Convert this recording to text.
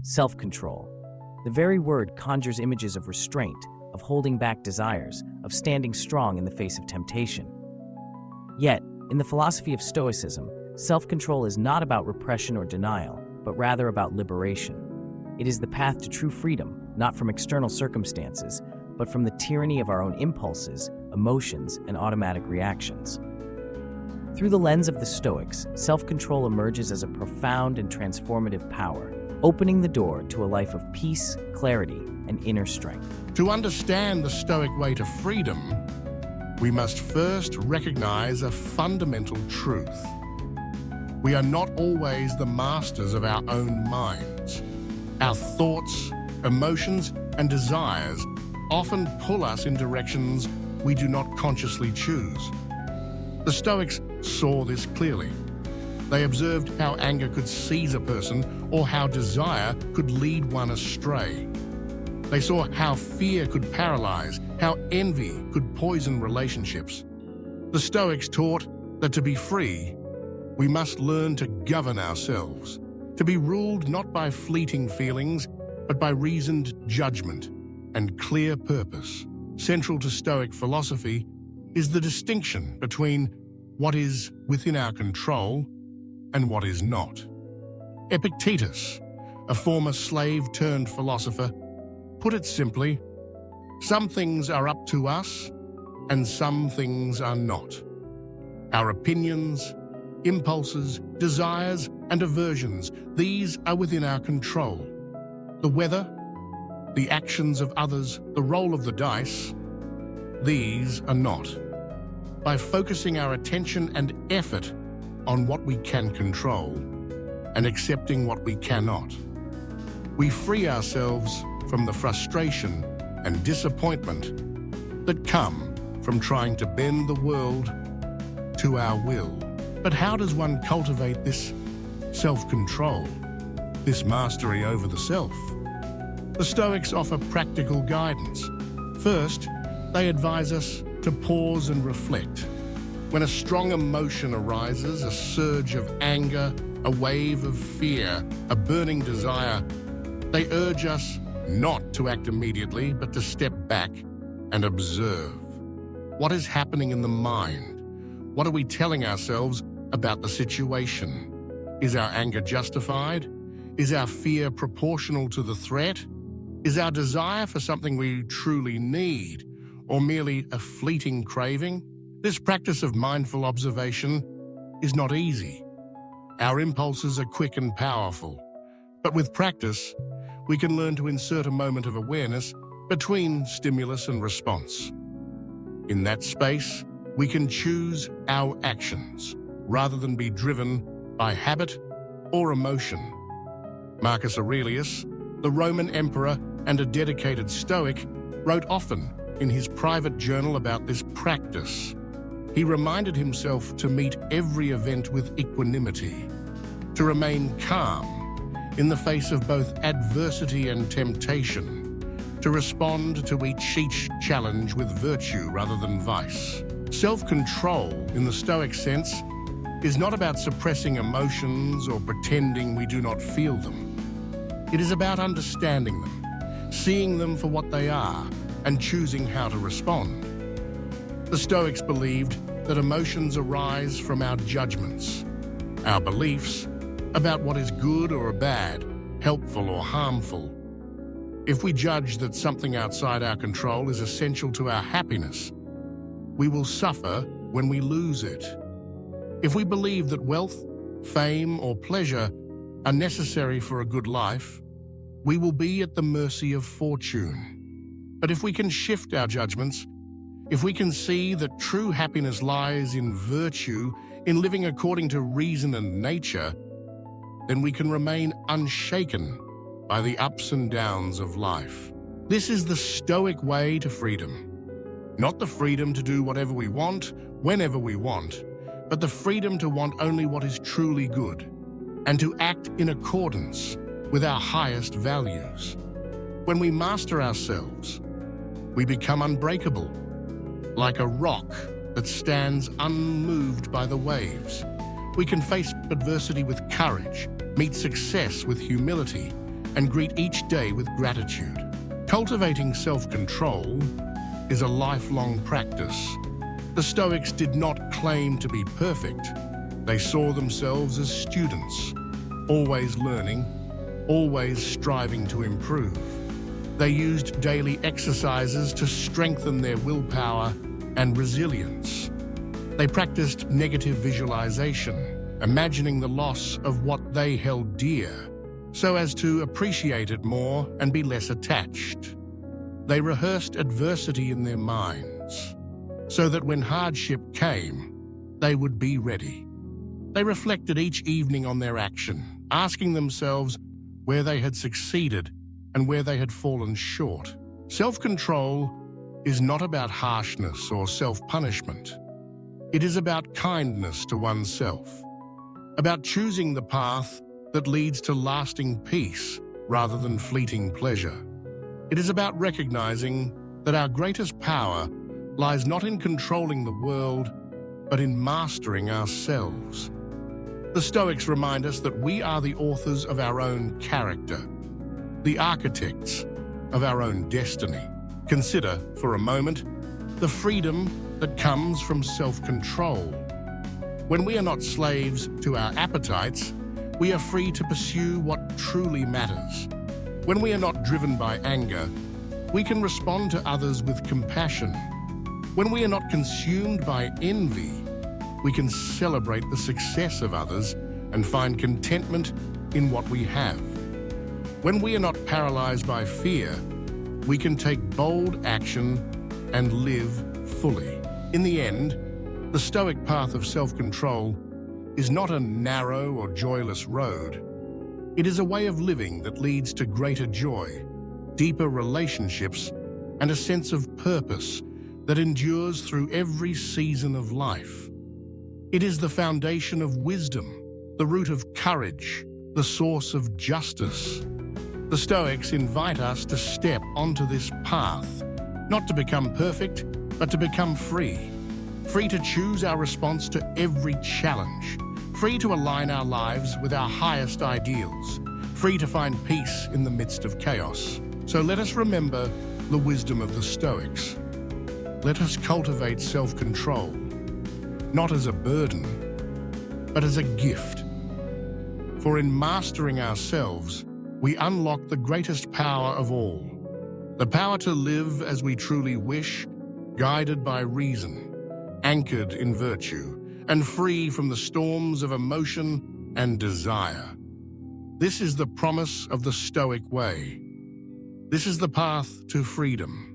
self-control. The very word conjures images of restraint, of holding back desires, of standing strong in the face of temptation. Yet, in the philosophy of Stoicism, self-control is not about repression or denial, but rather about liberation. It is the path to true freedom, not from external circumstances, but from the tyranny of our own impulses, emotions, and automatic reactions. Through the lens of the Stoics, self-control emerges as a profound and transformative power, opening the door to a life of peace, clarity, and inner strength. To understand the Stoic way to freedom, we must first recognize a fundamental truth. We are not always the masters of our own minds. Our thoughts, emotions, and desires often pull us in directions we do not consciously choose. The Stoics saw this clearly. They observed how anger could seize a person or how desire could lead one astray. They saw how fear could paralyze, how envy could poison relationships. The Stoics taught that to be free, we must learn to govern ourselves, to be ruled not by fleeting feelings, but by reasoned judgment and clear purpose. Central to Stoic philosophy is the distinction between what is within our control and what is not. Epictetus, a former slave-turned-philosopher, put it simply, some things are up to us and some things are not. Our opinions, impulses, desires, and aversions, these are within our control. The weather, the actions of others, the roll of the dice, these are not. By focusing our attention and effort on what we can control and accepting what we cannot, we free ourselves from the frustration and disappointment that come from trying to bend the world to our will. But how does one cultivate this self-control, this mastery over the self? The Stoics offer practical guidance. First, they advise us to pause and reflect. When a strong emotion arises, a surge of anger, a wave of fear, a burning desire, they urge us not to act immediately, but to step back and observe. What is happening in the mind? What are we telling ourselves about the situation? Is our anger justified? Is our fear proportional to the threat? Is our desire for something we truly need, or merely a fleeting craving? This practice of mindful observation is not easy. Our impulses are quick and powerful, but with practice, we can learn to insert a moment of awareness between stimulus and response. In that space, we can choose our actions rather than be driven by habit or emotion. Marcus Aurelius, the Roman emperor and a dedicated Stoic, wrote often in his private journal about this practice. He reminded himself to meet every event with equanimity, to remain calm in the face of both adversity and temptation, to respond to each challenge with virtue rather than vice. Self-control, in the Stoic sense, is not about suppressing emotions or pretending we do not feel them. It is about understanding them, seeing them for what they are, and choosing how to respond. The Stoics believed that emotions arise from our judgments, our beliefs about what is good or bad, helpful or harmful. If we judge that something outside our control is essential to our happiness, we will suffer when we lose it. If we believe that wealth, fame, or pleasure are necessary for a good life, we will be at the mercy of fortune. But if we can shift our judgments, if we can see that true happiness lies in virtue, in living according to reason and nature, then we can remain unshaken by the ups and downs of life. This is the Stoic way to freedom. Not the freedom to do whatever we want, whenever we want, but the freedom to want only what is truly good, and to act in accordance with our highest values. When we master ourselves, we become unbreakable, like a rock that stands unmoved by the waves. We can face adversity with courage, meet success with humility, and greet each day with gratitude. Cultivating self-control is a lifelong practice. The Stoics did not claim to be perfect. They saw themselves as students, always learning, always striving to improve. They used daily exercises to strengthen their willpower and resilience. They practiced negative visualization, imagining the loss of what they held dear, so as to appreciate it more and be less attached. They rehearsed adversity in their minds, so that when hardship came, they would be ready. They reflected each evening on their action, asking themselves where they had succeeded and where they had fallen short. Self-control is not about harshness or self-punishment. It is about kindness to oneself, about choosing the path that leads to lasting peace rather than fleeting pleasure. It is about recognizing that our greatest power lies not in controlling the world, but in mastering ourselves. The Stoics remind us that we are the authors of our own character, the architects of our own destiny. Consider, for a moment, the freedom that comes from self-control. When we are not slaves to our appetites, we are free to pursue what truly matters. When we are not driven by anger, we can respond to others with compassion. When we are not consumed by envy, we can celebrate the success of others and find contentment in what we have. When we are not paralyzed by fear, we can take bold action and live fully. In the end, the Stoic path of self-control is not a narrow or joyless road. It is a way of living that leads to greater joy, deeper relationships, and a sense of purpose that endures through every season of life. It is the foundation of wisdom, the root of courage, the source of justice. The Stoics invite us to step onto this path, not to become perfect, but to become free. Free to choose our response to every challenge. Free to align our lives with our highest ideals. Free to find peace in the midst of chaos. So let us remember the wisdom of the Stoics. Let us cultivate self-control, not as a burden, but as a gift. For in mastering ourselves, we unlock the greatest power of all, the power to live as we truly wish, guided by reason, anchored in virtue, and free from the storms of emotion and desire. This is the promise of the Stoic way. This is the path to freedom.